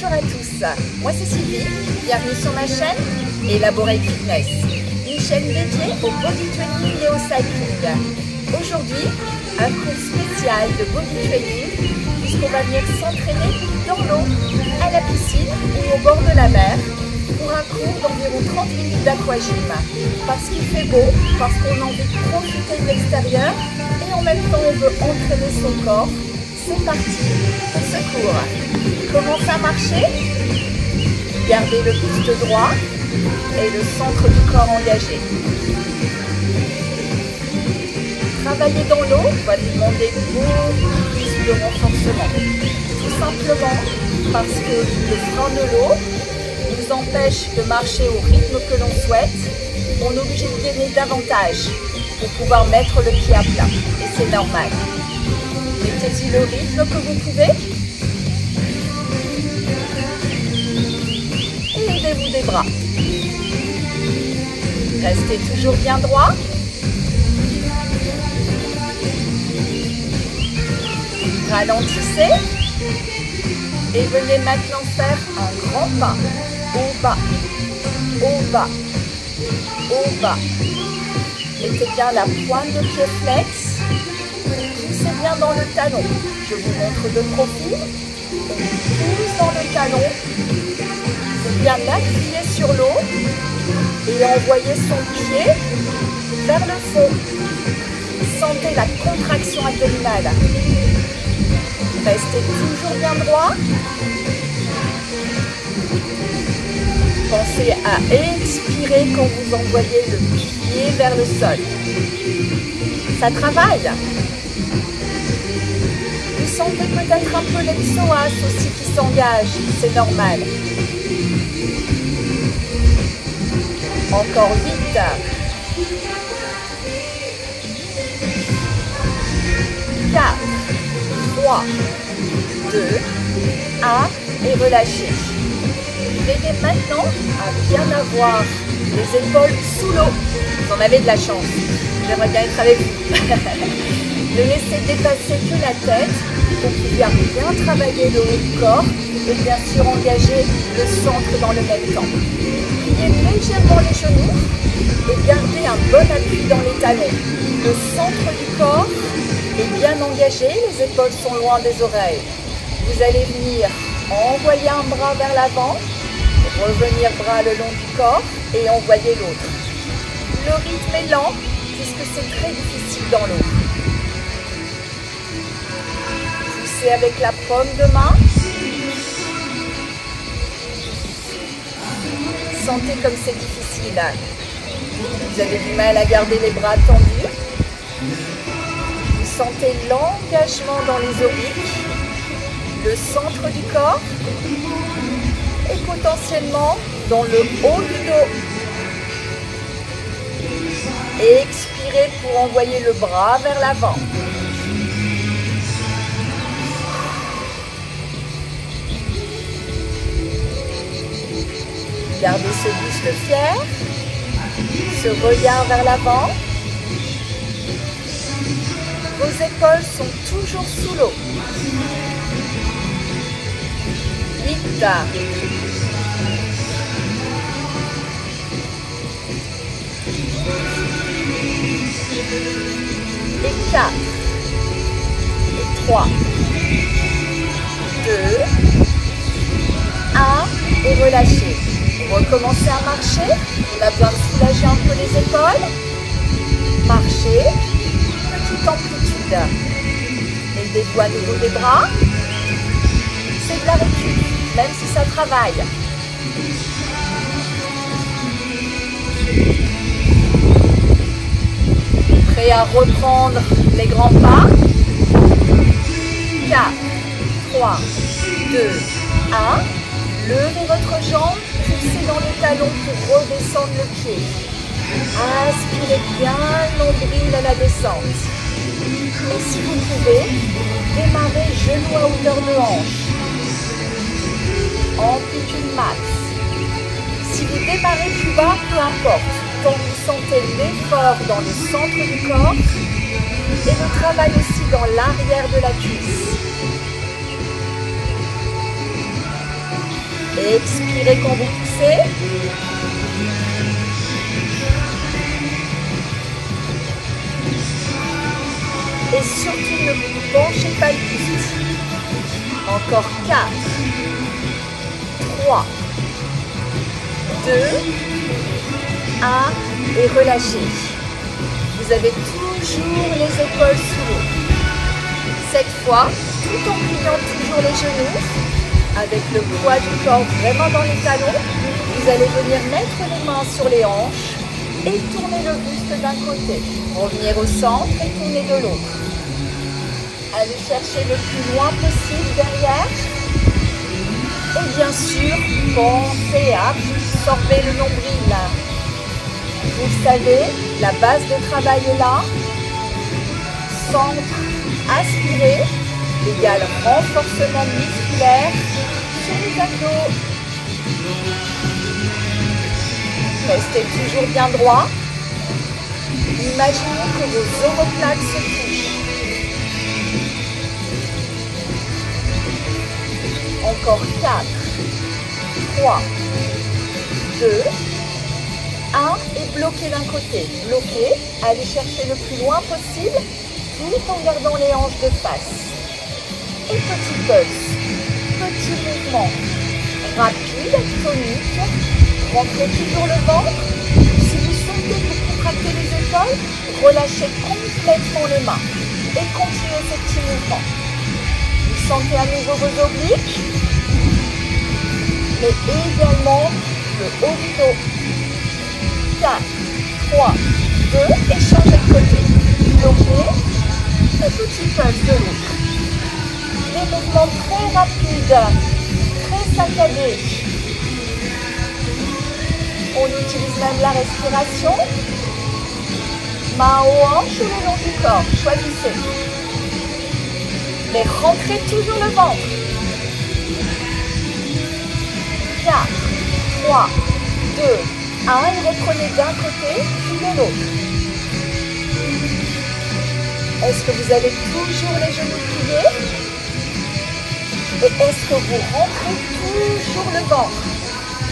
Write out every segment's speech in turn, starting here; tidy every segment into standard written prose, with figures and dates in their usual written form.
Bonjour à tous, moi c'est Sylvie, bienvenue sur ma chaîne Elaborate Fitness, une chaîne dédiée au body training et au cycling. Aujourd'hui, un cours spécial de body training puisqu'on va venir s'entraîner dans l'eau, à la piscine ou au bord de la mer pour un cours d'environ 30 minutes d'aquagym. Parce qu'il fait beau, parce qu'on a envie de profiter de l'extérieur et en même temps on veut entraîner son corps. C'est parti pour ce cours. Comment ça marcher? Gardez le buste droit et le centre du corps engagé. Travailler dans l'eau va nous demander beaucoup plus de renforcement. Tout simplement parce que le frein de l'eau nous empêche de marcher au rythme que l'on souhaite. On est obligé de gainer davantage pour pouvoir mettre le pied à plat. Et c'est normal. Mettez-y le rythme que vous pouvez. Et aidez-vous des bras. Restez toujours bien droit. Ralentissez. Et venez maintenant faire un grand pas. Au bas, au bas, au bas. Mettez bien la pointe de pied flex. Poussez bien dans le talon. Je vous montre de profil. On pousse dans le talon. Vous bien appuyer sur l'eau et envoyer son pied vers le fond. Sentez la contraction abdominale. Restez toujours bien droit. Pensez à expirer quand vous envoyez le pied vers le sol. Ça travaille. Vous sentez peut-être un peu les psoas aussi qui s'engagent. C'est normal. Encore 8. 4, 3, 2, 1 et relâchez. Veillez maintenant à bien avoir les épaules sous l'eau. Vous en avez de la chance. J'aimerais bien être avec vous. Ne laissez dépasser que la tête pour pouvoir bien travailler le haut du corps et bien sûr engager le centre dans le même temps. Pliez légèrement les genoux et gardez un bon appui dans les talons. Le centre du corps est bien engagé, les épaules sont loin des oreilles. Vous allez venir envoyer un bras vers l'avant, revenir bras le long du corps et envoyer l'autre. Le rythme est lent puisque c'est très difficile dans l'eau. Poussez avec la paume de main. Sentez comme c'est difficile. Vous avez du mal à garder les bras tendus. Vous sentez l'engagement dans les obliques, le centre du corps et potentiellement dans le haut du dos. Et expirez pour envoyer le bras vers l'avant. Gardez ce buste fier, ce regard vers l'avant. Vos épaules sont toujours sous l'eau. 8. Et 4. Et 3. 2. 1. Et relâchez. Recommencez à marcher. On a besoin de soulager un peu les épaules. Marchez. Petite amplitude. Aidez-vous à nouveau des bras. C'est de la récup, même si ça travaille. Prêt à reprendre les grands pas. 4, 3, 2, 1. Levez votre jambe, poussez dans les talons pour redescendre le pied. Aspirez bien le nombril à la descente. Et si vous pouvez, démarrez genoux à hauteur de hanche. Amplitude max. Si vous démarrez plus bas, peu importe. Tant que vous sentez l'effort dans le centre du corps et le travail aussi dans l'arrière de la cuisse. Expirez quand vous poussez. Et surtout, ne penchez pas le buste. Encore 4, 3, 2, 1 et relâchez. Vous avez toujours les épaules sous l'eau. Cette fois, tout en pliant toujours les genoux, avec le poids du corps vraiment dans les talons, vous allez venir mettre les mains sur les hanches et tourner le buste d'un côté. Revenir au centre et tourner de l'autre. Allez chercher le plus loin possible derrière. Et bien sûr, pensez à absorber le nombril. Vous le savez, la base de travail est là. Centre, aspirer, égale renforcement musculaire sur les abdos. Restez toujours bien droit. Imaginez que vos omoplates se touchent. Encore 4, 3, 2, 1 et bloquez d'un côté. Bloquez, allez chercher le plus loin possible tout en gardant les hanches de face. Et petit pulse, petit mouvement rapide, tonique. Rentrez toujours le ventre. Si vous sentez que vous contractez les épaules, relâchez complètement les mains et continuez ces petits mouvements. Vous sentez à nouveau vos obliques, mais également le haut du dos. 4, 3, 2 et changez de côté. Bloquez et petit pulse de l'autre. Des mouvements très rapides, très saccadés. On utilise même la respiration. Main aux hanches ou le long du corps, choisissez. Mais rentrez toujours le ventre. 4, 3, 2, 1 et reprenez d'un côté puis de l'autre. Est-ce que vous avez toujours les genoux pliés? Et est-ce que vous rentrez toujours le ventre?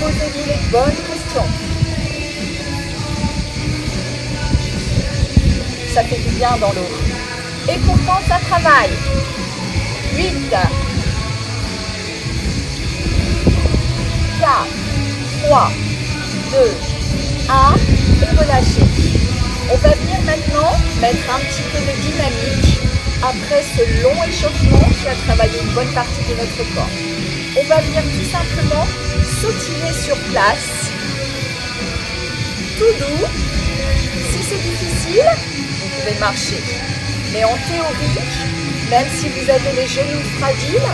Posez-vous les bonnes questions. Ça fait du bien dans l'eau. Et pourtant, ça travaille. 8, 4, 3, 2, 1 et relâchez. On va venir maintenant mettre un petit peu de dynamique après ce long échauffement qui a travaillé une bonne partie de notre corps. On va venir tout simplement sautiller sur place, tout doux. Si c'est difficile, vous pouvez marcher. Mais en théorie, même si vous avez les genoux fragiles,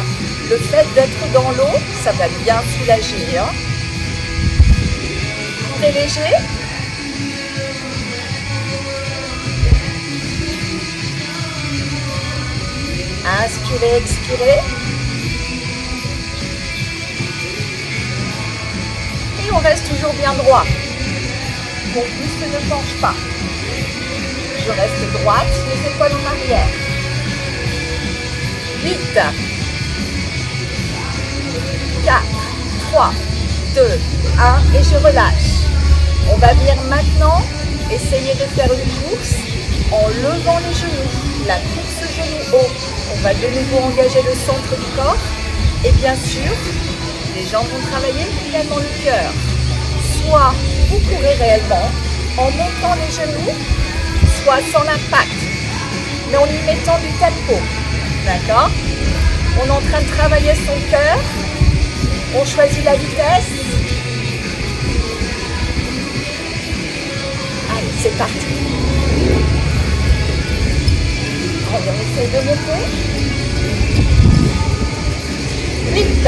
le fait d'être dans l'eau, ça va bien soulager. Hein? Très léger. Inspirez, expirez. Et on reste toujours bien droit. Mon buste ne penche pas. Je reste droite, les épaules en arrière. 8, 4, 3, 2, 1 et je relâche. On va venir maintenant essayer de faire une course en levant les genoux. La course genoux haut. On va de nouveau engager le centre du corps. Et bien sûr, les jambes vont travailler, également le cœur. Soit vous courez réellement en montant les genoux, soit sans l'impact, mais en y mettant du tempo. D'accord? On est en train de travailler son cœur. On choisit la vitesse. Allez, c'est parti. Allez, on essaie de monter. 8,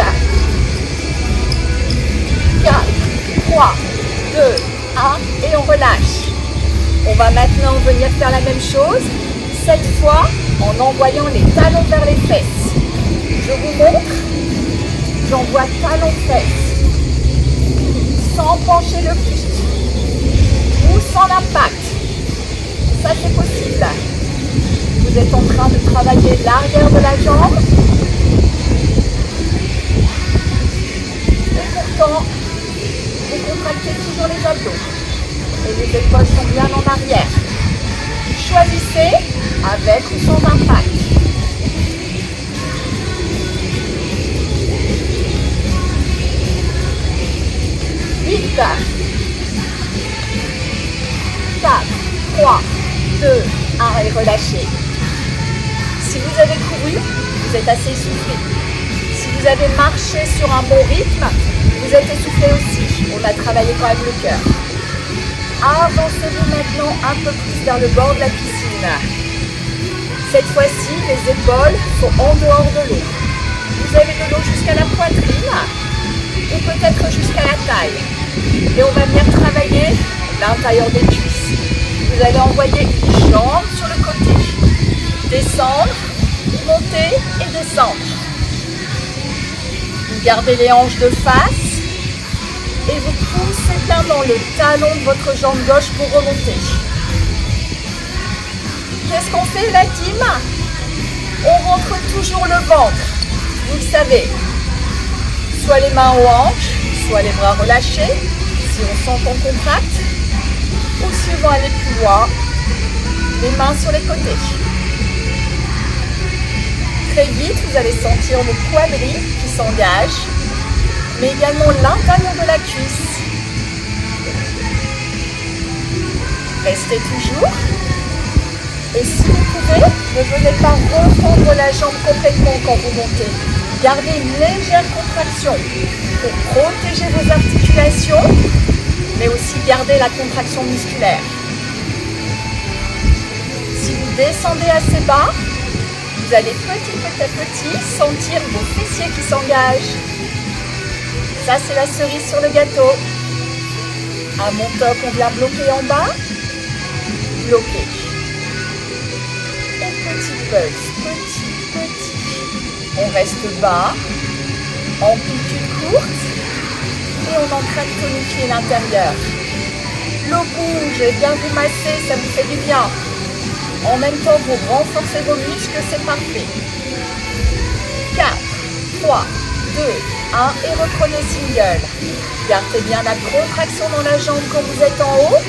4, 3, 2, 1 et on relâche. On va maintenant venir faire la même chose, cette fois en envoyant les talons vers les fesses. Je vous montre, j'envoie talons-fesses, sans pencher le buste ou sans l'impact. Ça c'est possible. Vous êtes en train de travailler l'arrière de la jambe. Et temps, vous contractez toujours les abdos. Et les épaules sont bien en arrière. Choisissez avec ou sans impact. 8, 4, 3, 2, 1 et relâchez. Si vous avez couru, vous êtes assez essoufflé. Si vous avez marché sur un bon rythme, vous êtes essoufflé aussi. On a travaillé quand même le cœur. Avancez-vous maintenant un peu plus vers le bord de la piscine. Cette fois-ci, les épaules sont en dehors de l'eau. Vous avez de l'eau jusqu'à la poitrine ou peut-être jusqu'à la taille. Et on va venir travailler l'intérieur des cuisses. Vous allez envoyer une jambe sur le côté. Descendre, monter et descendre. Vous gardez les hanches de face et vous poussez bien dans le talon de votre jambe gauche pour remonter. Qu'est-ce qu'on fait la team? On rentre toujours le ventre. Vous le savez. Soit les mains aux hanches, soit les bras relâchés, si on sent qu'on contracte, ou si on veut aller plus loin, les mains sur les côtés. Très vite, vous allez sentir le quadri qui s'engage, mais également l'intérieur de la cuisse. Restez toujours. Et si vous pouvez, ne venez pas refondre la jambe complètement quand vous montez. Gardez une légère contraction pour protéger vos articulations, mais aussi garder la contraction musculaire. Si vous descendez assez bas, vous allez petit à petit sentir vos fessiers qui s'engagent. Ça, c'est la cerise sur le gâteau. À mon top, on vient bloquer en bas. Bloquer. Et petit pulse, petit. On reste bas, amplitude courte, et on est en train de tonifier l'intérieur. L'eau bouge et bien vous masser, ça vous fait du bien. En même temps, vous renforcez vos muscles, c'est parfait. 4, 3, 2, 1 et reprenez single. Gardez bien la contraction dans la jambe quand vous êtes en haut.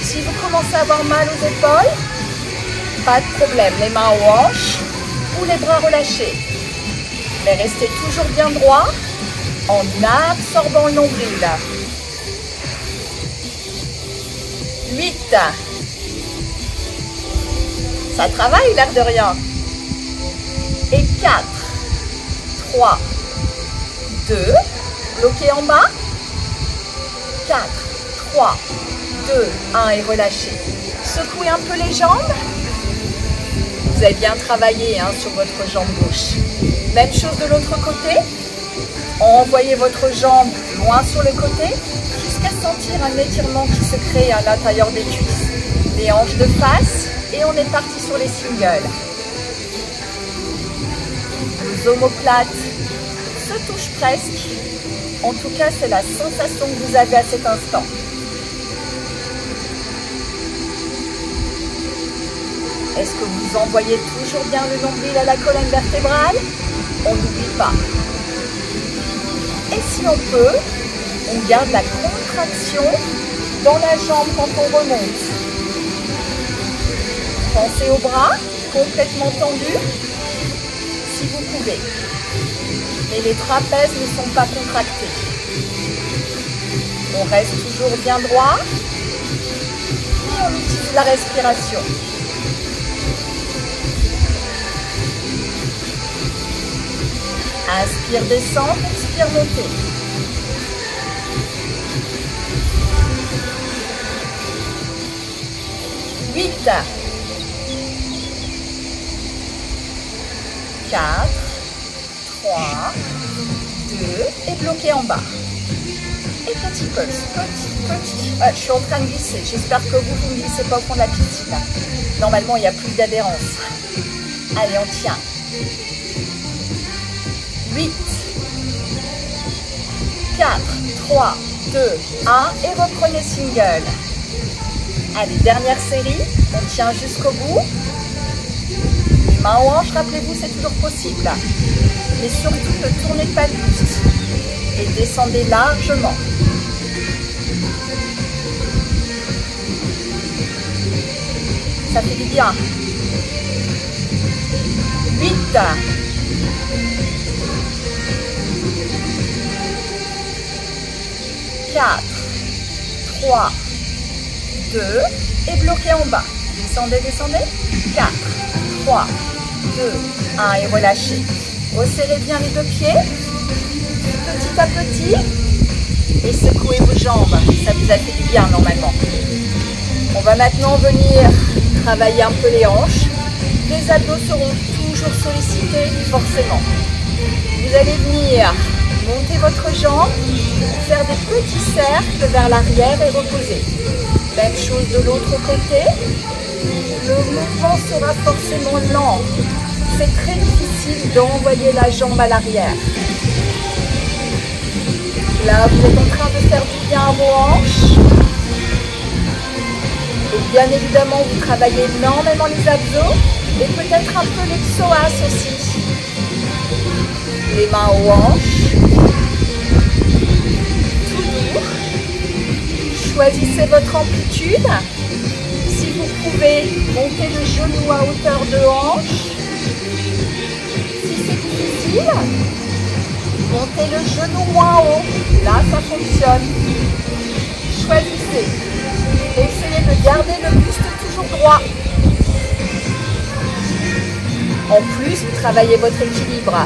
Si vous commencez à avoir mal aux épaules, pas de problème, les mains aux hanches ou les bras relâchés. Mais restez toujours bien droit en absorbant le nombril. 8. Ça travaille l'air de rien. Et 4, 3, 2, bloquez en bas. 4, 3, 2, 1 et relâchez. Secouez un peu les jambes. Vous avez bien travaillé sur votre jambe gauche. Même chose de l'autre côté. Envoyez votre jambe loin sur le côté jusqu'à sentir un étirement qui se crée à l'intérieur des cuisses. Les hanches de face et on est parti sur les singles. Les omoplates se touchent presque. En tout cas, c'est la sensation que vous avez à cet instant. Est-ce que vous envoyez toujours bien le nombril à la colonne vertébrale? On n'oublie pas. Et si on peut, on garde la contraction dans la jambe quand on remonte. Pensez aux bras complètement tendus, si vous pouvez. Mais les trapèzes ne sont pas contractés. On reste toujours bien droit et on utilise la respiration. Inspire, descendre, expire, monter. Huit, 4, 3, 2 et bloquez en bas. Et petit pulse, petit. Je suis en train de glisser. J'espère que vous ne glissez pas au fond de la piscine. Normalement, il n'y a plus d'adhérence. Allez, on tient. 8, 4, 3, 2, 1 et reprenez single. Allez, dernière série, on tient jusqu'au bout. Les mains aux hanches, rappelez-vous, c'est toujours possible. Mais surtout, ne tournez pas le buste. et descendez largement. Ça fait du bien. 8. 4, 3, 2 et bloquez en bas. Descendez, descendez. 4, 3, 2, 1 et relâchez. Resserrez bien les deux pieds. Petit à petit. Et secouez vos jambes. Ça vous a fait du bien normalement. On va maintenant venir travailler un peu les hanches. Les abdos seront toujours sollicités, forcément. Vous allez venir monter votre jambe, faire des petits cercles vers l'arrière et reposer. Même chose de l'autre côté. Le mouvement sera forcément lent. C'est très difficile d'envoyer la jambe à l'arrière. Là, vous êtes en train de faire du bien à vos hanches. Et bien évidemment, vous travaillez énormément les abdos et peut-être un peu les psoas aussi. Les mains aux hanches. Tout doux. Choisissez votre amplitude. Si vous pouvez, montez le genou à hauteur de hanche. Si c'est difficile, montez le genou moins haut. Là, ça fonctionne. Choisissez. Essayez de garder le buste toujours droit. En plus, vous travaillez votre équilibre.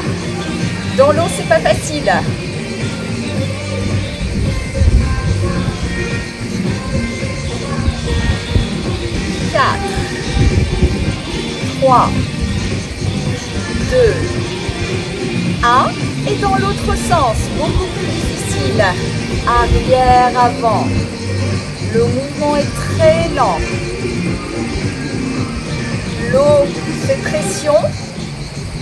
Dans l'eau, c'est pas facile. 4, 3, 2, 1. Et dans l'autre sens, beaucoup plus difficile. Arrière, avant. Le mouvement est très lent. L'eau fait pression.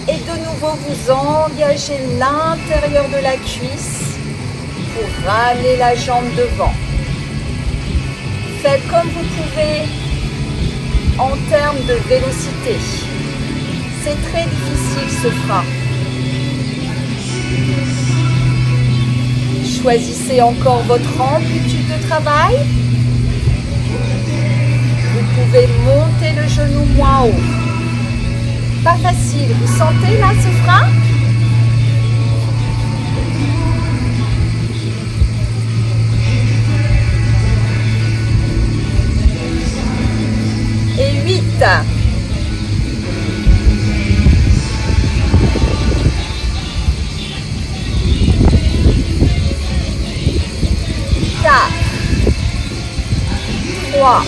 Et de nouveau, vous engagez l'intérieur de la cuisse pour ramener la jambe devant. Faites comme vous pouvez en termes de vélocité. C'est très difficile ce frein. Choisissez encore votre amplitude de travail. Vous pouvez monter le genou moins haut. Pas facile. Vous sentez là ce frein? Et 8. 4, 3,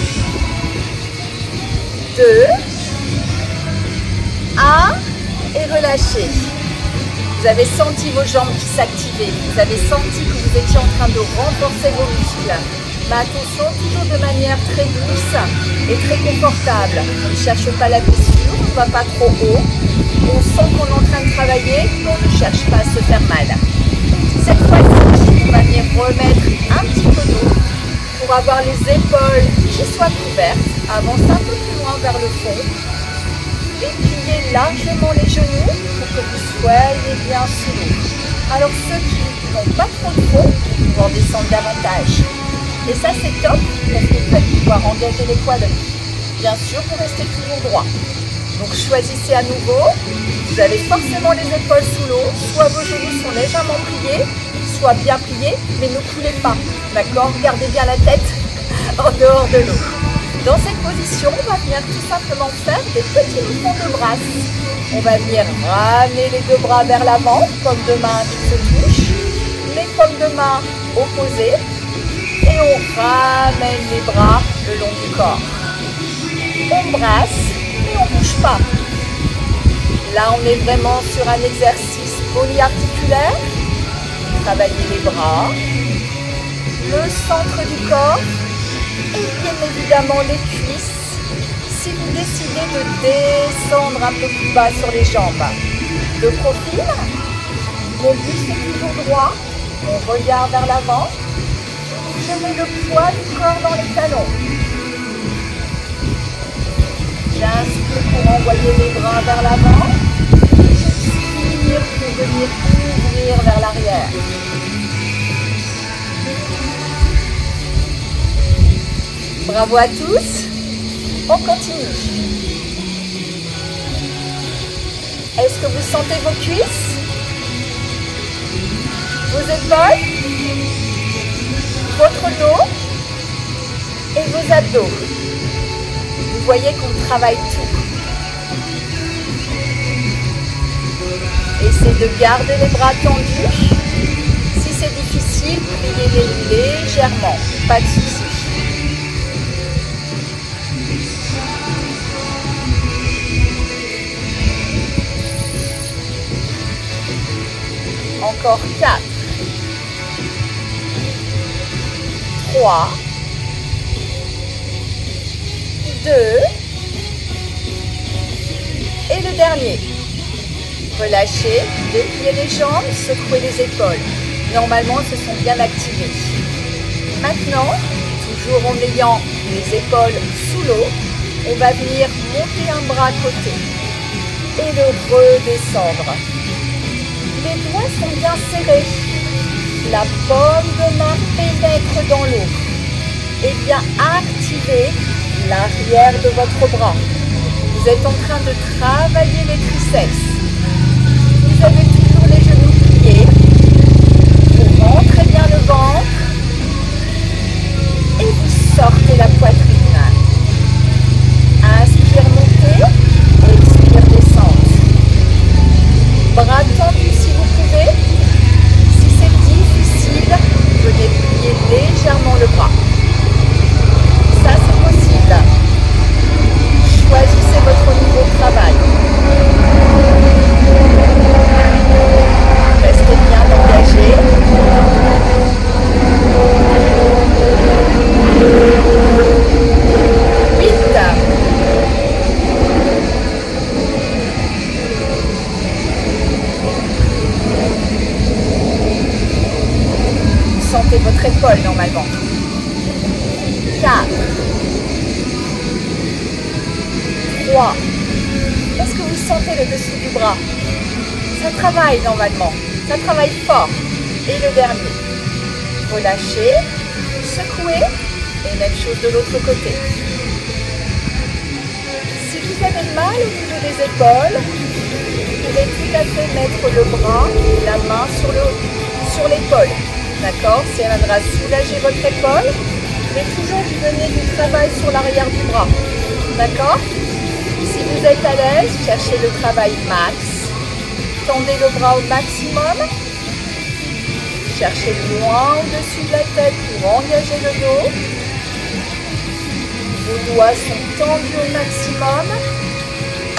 2, 1 et relâchez. Vous avez senti vos jambes qui s'activaient. Vous avez senti que vous étiez en train de renforcer vos muscles. Mais attention, toujours de manière très douce et très confortable. On ne cherche pas la blessure, on ne va pas trop haut. On sent qu'on est en train de travailler, mais on ne cherche pas à se faire mal. Cette fois-ci, on va venir remettre un petit peu d'eau pour avoir les épaules qui soient couvertes. Avancez un peu plus loin vers le fond. Et pliez largement les genoux pour que vous soyez bien sous l'eau. Alors ceux qui n'ont pas trop de fond vont pouvoir descendre davantage. Et ça c'est top parce que vous allez pouvoir engager les quadris. Bien sûr, vous restez toujours droit. Donc choisissez à nouveau. Vous avez forcément les épaules sous l'eau. Soit vos genoux sont légèrement pliés, soit bien pliés, mais ne coulez pas. D'accord? Gardez bien la tête en dehors de l'eau. Dans cette position, on va venir tout simplement faire des petits mouvements de bras. On va venir ramener les deux bras vers l'avant, comme deux mains qui se touchent, les paumes de main opposées, et on ramène les bras le long du corps. On brasse et on ne bouge pas. Là, on est vraiment sur un exercice polyarticulaire. Travaillez les bras, le centre du corps, et bien évidemment les cuisses, si vous décidez de descendre un peu plus bas sur les jambes. De profil, mon buste est toujours droit, on regarde vers l'avant, je mets le poids du corps dans les talons. J'inspire pour envoyer les bras vers l'avant, et j'expire pour venir ouvrir vers l'arrière. Bravo à tous. On continue. Est-ce que vous sentez vos cuisses? Vos épaules? Votre dos? Et vos abdos? Vous voyez qu'on travaille tout. Essayez de garder les bras tendus. Si c'est difficile, pliez-les légèrement. Pas de souci. Encore 4, 3, 2, et le dernier. Relâchez, dépliez les jambes, secouez les épaules. Normalement, elles se sont bien activées. Maintenant, toujours en ayant les épaules sous l'eau, on va venir monter un bras à côté et le redescendre. Les doigts sont bien serrés. La paume de main pénètre dans l'eau. Et bien activez l'arrière de votre bras. Vous êtes en train de travailler les triceps. Vous avez toujours les genoux pliés. Vous rentrez bien le ventre. Et vous sortez la poitrine. Inspire, montez. Expire, descente. Bras tendus si vous pouvez. Si c'est difficile, venez plier légèrement le bras. Ça, c'est possible. Choisissez votre niveau de travail. Restez bien engagé. Sentez votre épaule normalement. 4, 3. Est-ce que vous sentez le dessous du bras? Ça travaille normalement. Ça travaille fort. Et le dernier. Relâchez, secouez et même chose de l'autre côté. Si vous avez mal au niveau des épaules, vous pouvez tout à fait mettre le bras et la main sur l'épaule. D'accord? Ça viendra soulager votre épaule, mais toujours donner du travail sur l'arrière du bras. D'accord? Si vous êtes à l'aise, cherchez le travail max. Tendez le bras au maximum. Cherchez loin au-dessus de la tête pour engager le dos. Vos doigts sont tendus au maximum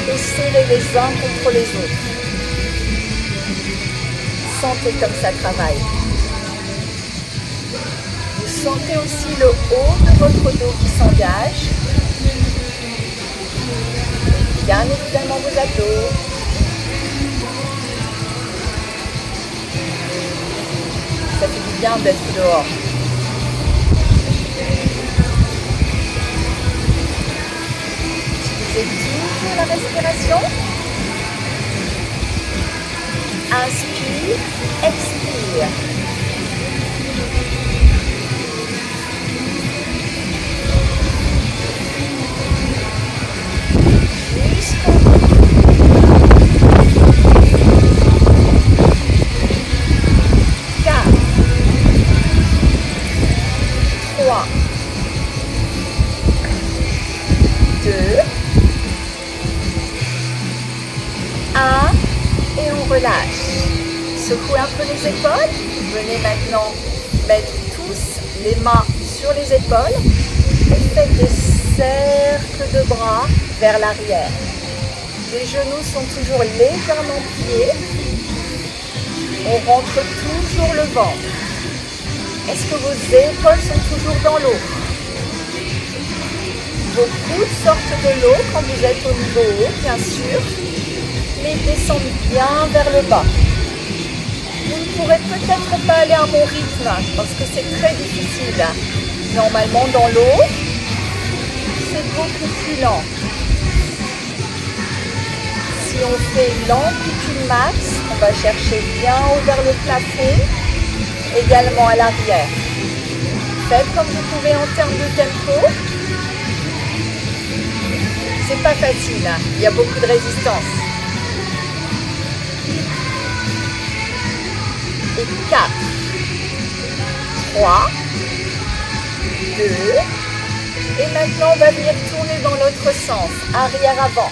et serrez les uns contre les autres. Sentez comme ça travaille. Vous sentez aussi le haut de votre dos qui s'engage. Bien évidemment vos abdos. Ça fait du bien d'être dehors. Utilisez toujours la respiration. Inspire, expire. Secouez un peu les épaules. Venez maintenant mettre tous les mains sur les épaules et faites des cercles de bras vers l'arrière. Les genoux sont toujours légèrement pliés. On rentre toujours le ventre. Est-ce que vos épaules sont toujours dans l'eau? Vos coudes sortent de l'eau quand vous êtes au niveau haut, bien sûr, mais descendent bien vers le bas. Vous ne pourrez peut-être pas aller à mon rythme parce que c'est très difficile. Normalement, dans l'eau, c'est beaucoup plus lent. Si on fait l'amplitude max, on va chercher bien haut vers le plafond, également à l'arrière. Faites comme vous pouvez en termes de tempo. C'est pas facile, hein. Il y a beaucoup de résistance. Et 4, 3, 2, et maintenant on va venir tourner dans l'autre sens, arrière-avant,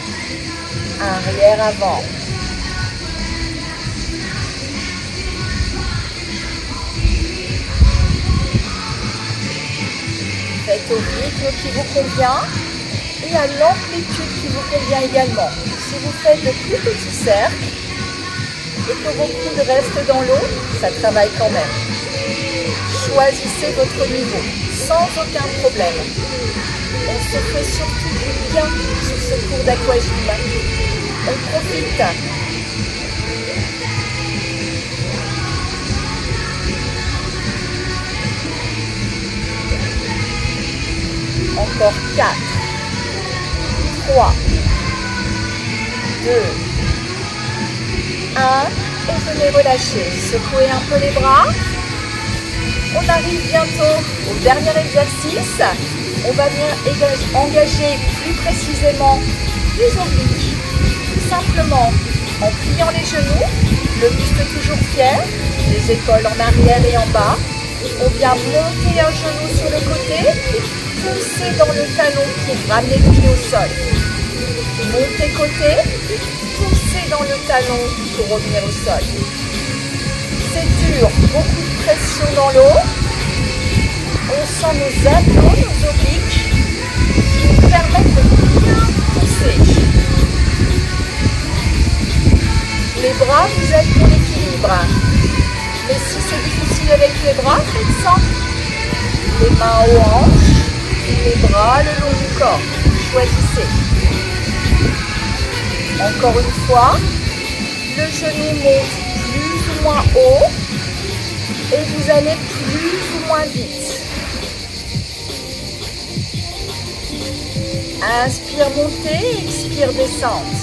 arrière-avant. Faites au rythme qui vous convient et à l'amplitude qui vous convient également. Si vous faites de plus petits cercles et que vos coudes restent dans l'eau, ça travaille quand même. Choisissez votre niveau sans aucun problème. On se fait surtout du bien sur ce cours d'aquagym. On profite. Encore 4, 3, 2, 1, et venez relâcher. Secouez un peu les bras. On arrive bientôt au dernier exercice. On va venir engager plus précisément les obliques. Tout simplement en pliant les genoux, le buste toujours fier, les épaules en arrière et en bas. On vient monter un genou sur le côté et pousser dans le talon pour ramener le pied au sol. Montez côté, poussez dans le talon pour revenir au sol. C'est dur, beaucoup de pression dans l'eau. On sent nos abdos, nos obliques qui nous permettent de bien pousser. Les bras vous aident pour l'équilibre. Mais si c'est difficile avec les bras, faites sans. Les mains aux hanches, les bras le long du corps. Choisissez. Encore une fois, le genou monte plus ou moins haut et vous allez plus ou moins vite. Inspire montée, expire descente.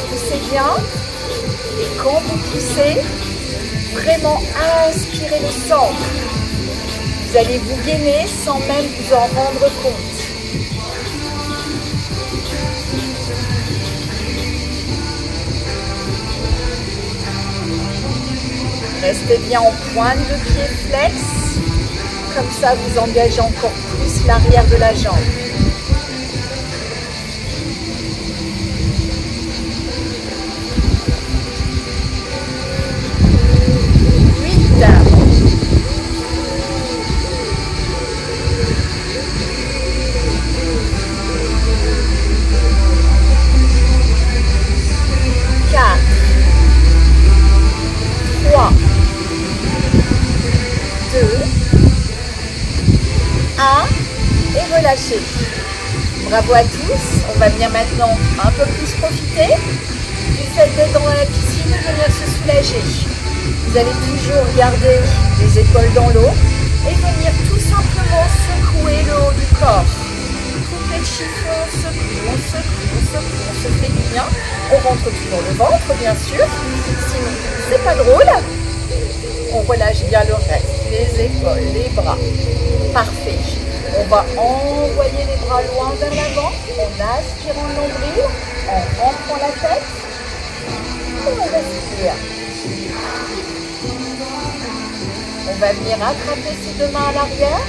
Poussez bien et quand vous poussez, vraiment inspirez le centre. Vous allez vous gainer sans même vous en rendre compte. Restez bien en pointe de pied flex. Comme ça, vous engagez encore plus l'arrière de la jambe. 8, 4, 3, 2, 1 et relâchez. Bravo à tous. On va venir maintenant un peu plus profiter du fait d'être dans la piscine et venir se soulager. Vous allez toujours garder les épaules dans l'eau et venir tout simplement secouer le haut du corps. Coupez le chiffon, on secoue, on secoue, on secoue, on se fait du bien. On rentre toujours le ventre, bien sûr. Sinon, c'est pas drôle. On relâche bien le reste, les épaules, les bras. Parfait. On va envoyer les bras loin vers l'avant. On aspire en nombril, en rentrant la tête. Et on respire. On va venir attraper ses deux mains à l'arrière.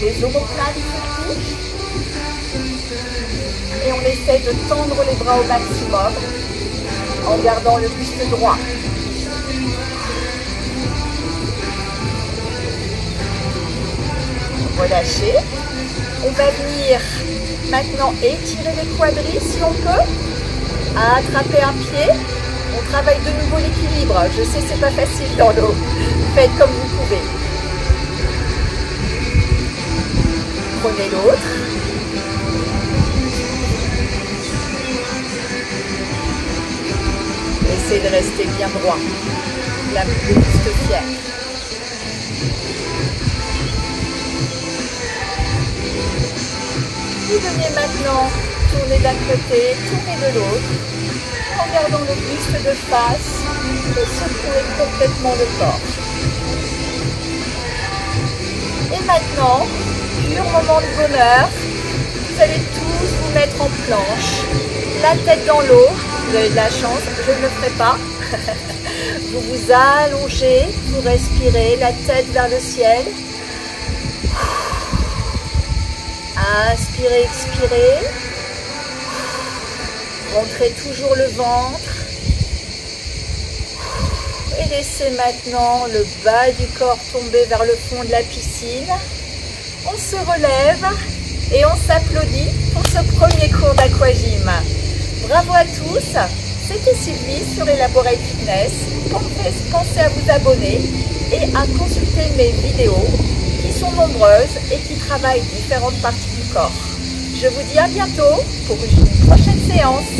Les omoplates se touchent. Et on essaie de tendre les bras au maximum en gardant le buste droit. Relâchez. On va venir maintenant étirer les quadris si on peut. Attraper un pied. On travaille de nouveau l'équilibre. Je sais, c'est pas facile dans l'eau. Faites comme vous pouvez. Prenez l'autre. Essayez de rester bien droit. Le buste fier. Vous venez maintenant tournez d'un côté, tournez de l'autre, en gardant le buste de face et secouez complètement le corps. Et maintenant, pur moment de bonheur, vous allez tous vous mettre en planche, la tête dans l'eau. Vous avez de la chance, je ne le ferai pas. Vous vous allongez, vous respirez, la tête vers le ciel. Inspirez, expirez. Montrez toujours le ventre. Et laissez maintenant le bas du corps tomber vers le fond de la piscine. On se relève et on s'applaudit pour ce premier cours d'aquagym. Bravo à tous, c'était Sylvie sur Elaborate Fitness. Pensez à vous abonner et à consulter mes vidéos qui sont nombreuses et qui travaillent différentes parties du corps. Je vous dis à bientôt pour une prochaine séance.